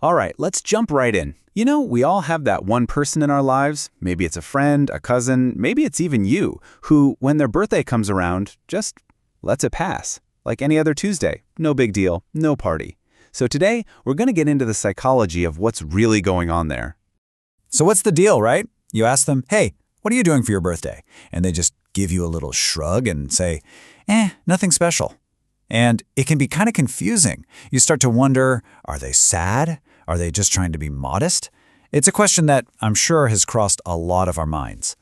All right, let's jump right in. We all have that one person in our lives, maybe it's a friend, a cousin, maybe it's even you, who, when their birthday comes around, just lets it pass. Like any other Tuesday, no big deal, no party. So today, we're going to get into the psychology of what's really going on there. So what's the deal, right? You ask them, hey, what are you doing for your birthday? And they just give you a little shrug and say, nothing special. And it can be kind of confusing. You start to wonder, are they sad? Are they just trying to be modest? It's a question that I'm sure has crossed a lot of our minds.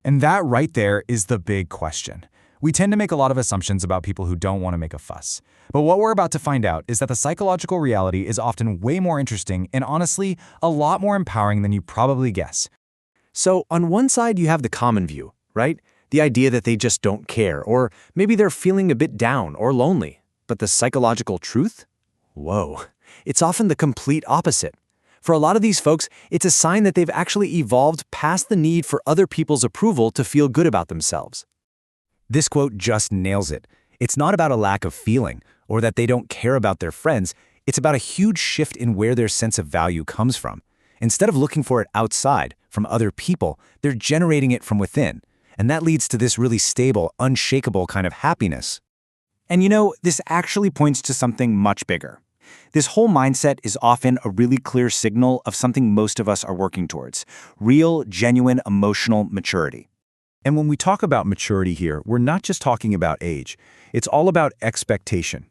And that right there is the big question. We tend to make a lot of assumptions about people who don't want to make a fuss. But what we're about to find out is that the psychological reality is often way more interesting and honestly, a lot more empowering than you probably guess. So on one side, you have the common view, right? The idea that they just don't care, or maybe they're feeling a bit down or lonely. But the psychological truth? Whoa, it's often the complete opposite. For a lot of these folks, it's a sign that they've actually evolved past the need for other people's approval to feel good about themselves. This quote just nails it. It's not about a lack of feeling or that they don't care about their friends. It's about a huge shift in where their sense of value comes from. Instead of looking for it outside, from other people, they're generating it from within. And that leads to this really stable, unshakable kind of happiness. And this actually points to something much bigger. This whole mindset is often a really clear signal of something most of us are working towards: real, genuine emotional maturity. And when we talk about maturity here, we're not just talking about age. It's all about expectation.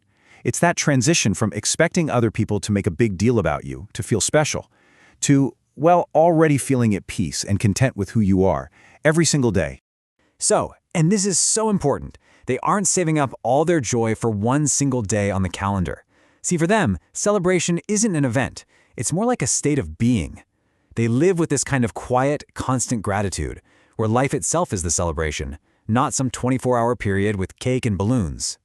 It's that transition from expecting other people to make a big deal about you, to feel special, to, already feeling at peace and content with who you are every single day. So, and this is so important, they aren't saving up all their joy for one single day on the calendar. See, for them, celebration isn't an event. It's more like a state of being. They live with this kind of quiet, constant gratitude, where life itself is the celebration, not some 24-hour period with cake and balloons.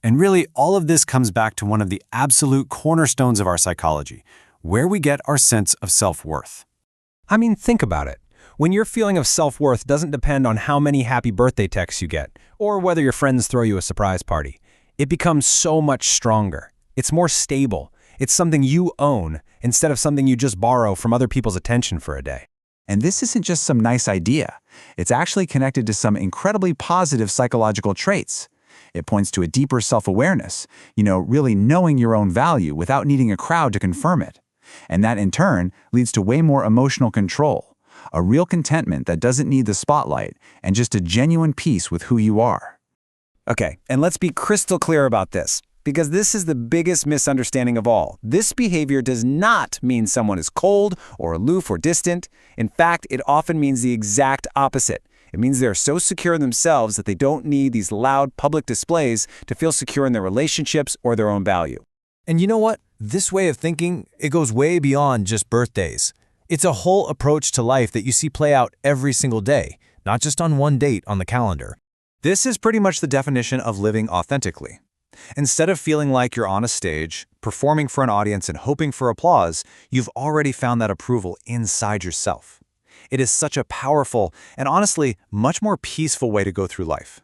And really, all of this comes back to one of the absolute cornerstones of our psychology, where we get our sense of self-worth. I mean, think about it. When your feeling of self-worth doesn't depend on how many happy birthday texts you get, or whether your friends throw you a surprise party, it becomes so much stronger. It's more stable. It's something you own instead of something you just borrow from other people's attention for a day. And this isn't just some nice idea. It's actually connected to some incredibly positive psychological traits. It points to a deeper self-awareness, really knowing your own value without needing a crowd to confirm it. And that, in turn, leads to way more emotional control, a real contentment that doesn't need the spotlight, and just a genuine peace with who you are. Okay, and let's be crystal clear about this, because this is the biggest misunderstanding of all. This behavior does not mean someone is cold or aloof or distant. In fact, it often means the exact opposite. It means they're so secure in themselves that they don't need these loud public displays to feel secure in their relationships or their own value. And you know what? This way of thinking, it goes way beyond just birthdays. It's a whole approach to life that you see play out every single day, not just on one date on the calendar. This is pretty much the definition of living authentically. Instead of feeling like you're on a stage, performing for an audience and hoping for applause, you've already found that approval inside yourself. It is such a powerful and honestly much more peaceful way to go through life.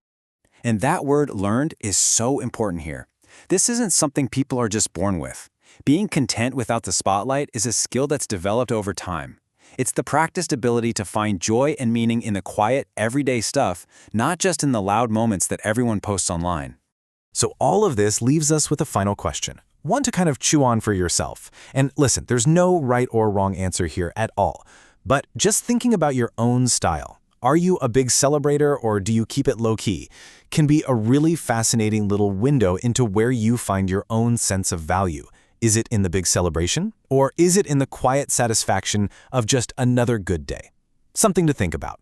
And that word learned is so important here. This isn't something people are just born with. Being content without the spotlight is a skill that's developed over time. It's the practiced ability to find joy and meaning in the quiet, everyday stuff, not just in the loud moments that everyone posts online. So all of this leaves us with a final question, one to kind of chew on for yourself. And listen, there's no right or wrong answer here at all. But just thinking about your own style, are you a big celebrator or do you keep it low-key, can be a really fascinating little window into where you find your own sense of value. Is it in the big celebration? Or is it in the quiet satisfaction of just another good day? Something to think about.